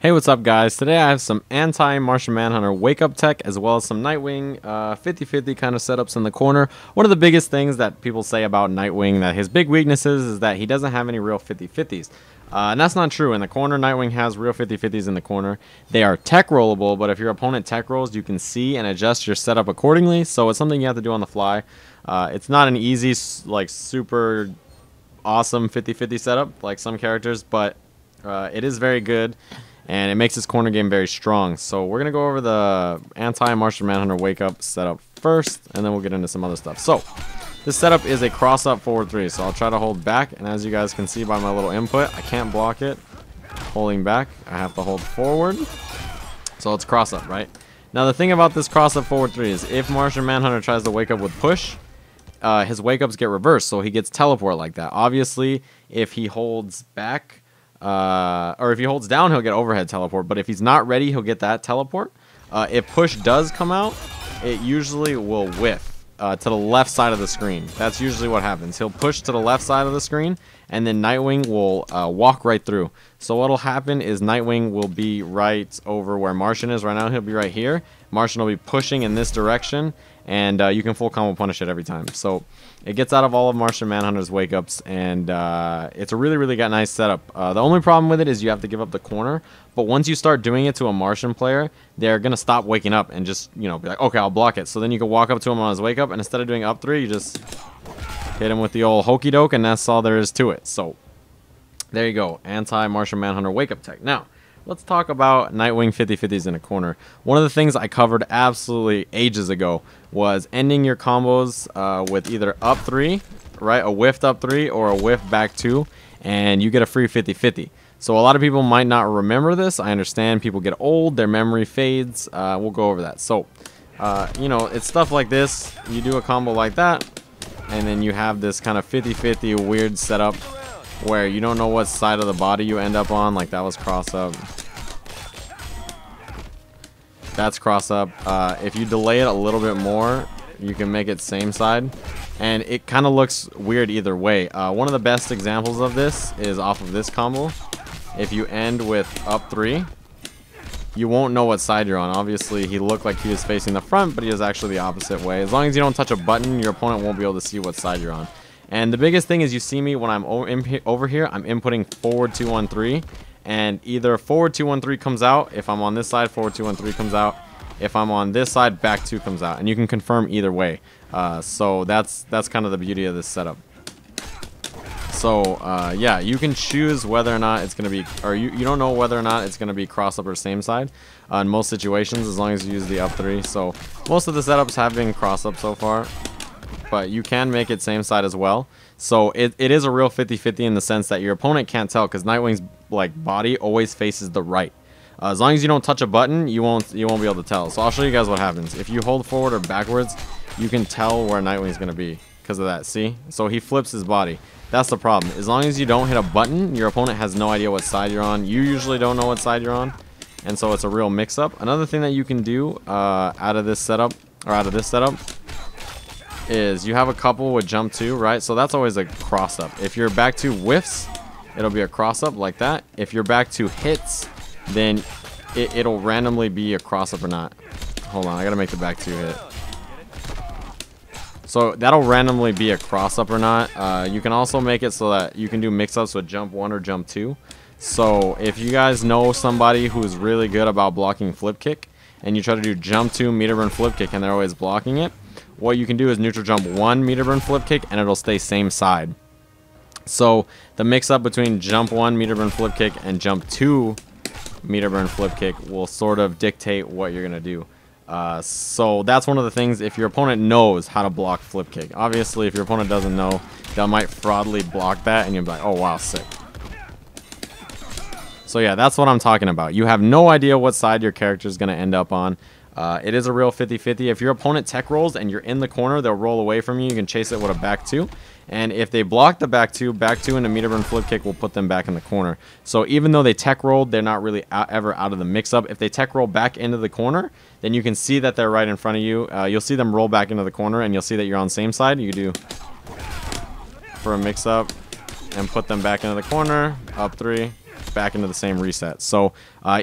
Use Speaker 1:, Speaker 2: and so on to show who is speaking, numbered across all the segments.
Speaker 1: Hey, what's up guys? Today I have some anti-Martian Manhunter wake-up tech as well as some Nightwing 50-50 kind of setups in the corner. One of the biggest things that people say about Nightwing, that his big weaknesses is that he doesn't have any real 50-50s. And that's not true. In the corner, Nightwing has real 50-50s in the corner. They are tech rollable, but if your opponent tech rolls, you can see and adjust your setup accordingly. So it's something you have to do on the fly. It's not an easy, like super awesome 50-50 setup like some characters, but it is very good. And it makes his corner game very strong. So we're going to go over the anti-Martian Manhunter wake-up setup first, and then we'll get into some other stuff. So this setup is a cross-up forward 3. So I'll try to hold back, and as you guys can see by my little input, I can't block it. Holding back, I have to hold forward. So it's cross-up, right? Now the thing about this cross-up forward 3 is if Martian Manhunter tries to wake up with push, his wake-ups get reversed, so he gets teleport like that. Obviously, if he holds back, or if he holds down, he'll get overhead teleport, but if he's not ready, he'll get that teleport. If push does come out, it usually will whiff to the left side of the screen. That's usually what happens. He'll push to the left side of the screen, and then Nightwing will walk right through. So what'll happen is Nightwing will be right over where Martian is. Right now, he'll be right here. Martian will be pushing in this direction, and you can full combo punish it every time. So it gets out of all of Martian Manhunter's wake-ups, and it's a really nice setup. The only problem with it is you have to give up the corner, but once you start doing it to a Martian player, they're going to stop waking up and just, you know, be like, okay, I'll block it. So then you can walk up to him on his wake-up, and instead of doing up 3, you just hit him with the old hokey doke, and that's all there is to it. So there you go, anti-Martian Manhunter wake-up tech. Now, let's talk about Nightwing 50-50s in a corner. One of the things I covered absolutely ages ago was ending your combos with either up 3, right, a whiffed up 3 or a whiff back 2, and you get a free 50-50. So a lot of people might not remember this. I understand people get old, their memory fades. We'll go over that. So, you know, it's stuff like this. You do a combo like that, and then you have this kind of 50-50 weird setup where you don't know what side of the body you end up on. Like that was cross up. That's cross up. If you delay it a little bit more, you can make it same side, and it kind of looks weird either way. One of the best examples of this is off of this combo. If you end with up 3, you won't know what side you're on. Obviously, he looked like he was facing the front, but he was actually the opposite way. As long as you don't touch a button, your opponent won't be able to see what side you're on. And the biggest thing is you see me when I'm over here, I'm inputting forward 2-1-3, and either forward 2-1-3 comes out. If I'm on this side, forward 2-1-3 comes out. If I'm on this side, back 2 comes out, and you can confirm either way. So that's kind of the beauty of this setup. So yeah, you can choose whether or not it's going to be, or you don't know whether or not it's going to be cross up or same side in most situations, as long as you use the up 3. So most of the setups have been cross up so far, but you can make it same side as well. So it is a real 50-50 in the sense that your opponent can't tell, because Nightwing's like body always faces the right. As long as you don't touch a button, you won't be able to tell. So I'll show you guys what happens. If you hold forward or backwards, you can tell where Nightwing's going to be because of that. See? So he flips his body. That's the problem. As long as you don't hit a button, your opponent has no idea what side you're on. You usually don't know what side you're on, and so it's a real mix-up. Another thing that you can do out of this setup, is you have a couple with jump 2, right? So that's always a cross-up. If your back 2 whiffs, it'll be a cross-up like that. If your back 2 hits, then it'll randomly be a cross-up or not. Hold on, I gotta make the back 2 hit. So that'll randomly be a cross-up or not. You can also make it so that you can do mix-ups with jump 1 or jump 2. So if you guys know somebody who's really good about blocking flip kick, and you try to do jump 2 meter burn flip kick and they're always blocking it, what you can do is neutral jump 1 meter burn flip kick, and it'll stay same side. So the mix-up between jump 1 meter burn flip kick and jump 2 meter burn flip kick will sort of dictate what you're gonna do. So that's one of the things. If your opponent knows how to block flip kick, obviously if your opponent doesn't know, they might fraudly block that, and you'll be like, oh wow, sick. So yeah, that's what I'm talking about. You have no idea what side your character is gonna end up on. It is a real 50-50. If your opponent tech rolls and you're in the corner, they'll roll away from you. You can chase it with a back 2. And if they block the back 2 into meter burn flip kick will put them back in the corner. So even though they tech rolled, they're not really ever out of the mix-up. If they tech roll back into the corner, then you can see that they're right in front of you. You'll see them roll back into the corner, and you'll see that you're on the same side. You do for a mix-up and put them back into the corner, up 3. back into the same reset. So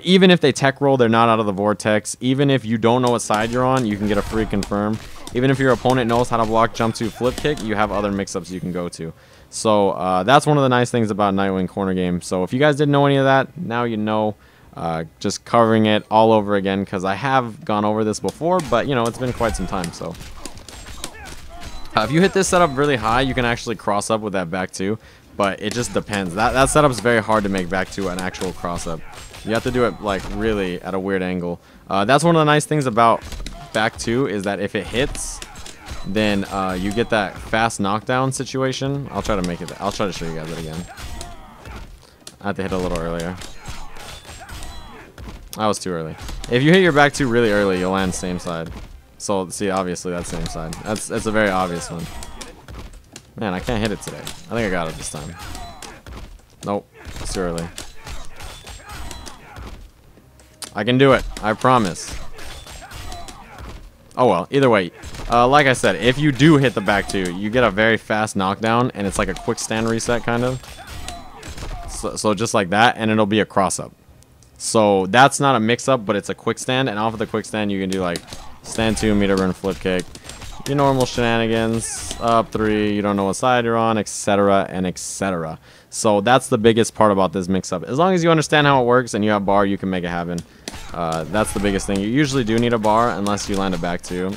Speaker 1: even if they tech roll, they're not out of the vortex. Even if you don't know what side you're on, you can get a free confirm. Even if your opponent knows how to block jump to flip kick, you have other mix-ups you can go to. So that's one of the nice things about Nightwing corner game. So if you guys didn't know any of that, now you know. Just covering it all over again, because I have gone over this before, but you know, it's been quite some time. So if you hit this setup really high, you can actually cross up with that back two, but it just depends. That setup is very hard to make back to an actual cross up. You have to do it like really at a weird angle. That's one of the nice things about back two, is that if it hits, then you get that fast knockdown situation. I'll try to make it. I'll try to show you guys it again. I have to hit a little earlier. That was too early. If you hit your back two really early, you'll land same side. So see, obviously that's same side. That's a very obvious one. Man, I can't hit it today. I think I got it this time. Nope, it's too early. I can do it. I promise. Oh well. Either way, like I said, if you do hit the back two, you get a very fast knockdown, and it's like a quick stand reset kind of. So just like that, and it'll be a cross up. So that's not a mix-up, but it's a quick stand, and off of the quick stand, you can do like stand 2, meter burn, flip kick, your normal shenanigans, up 3, you don't know what side you're on, etc. and etc. So that's the biggest part about this mix-up. As long as you understand how it works and you have bar, you can make it happen. That's the biggest thing. You usually do need a bar unless you land a back two.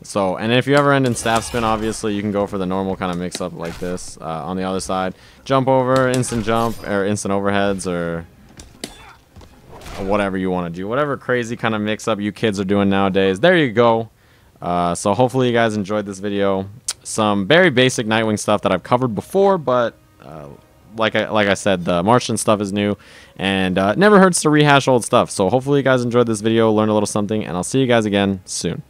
Speaker 1: So, and if you ever end in staff spin, obviously you can go for the normal kind of mix-up like this on the other side. Jump over, instant jump, or instant overheads, or whatever you want to do. Whatever crazy kind of mix-up you kids are doing nowadays. There you go. So hopefully you guys enjoyed this video. Some very basic Nightwing stuff that I've covered before, but like I said, the Martian stuff is new, and never hurts to rehash old stuff. So hopefully you guys enjoyed this video, learned a little something, and I'll see you guys again soon.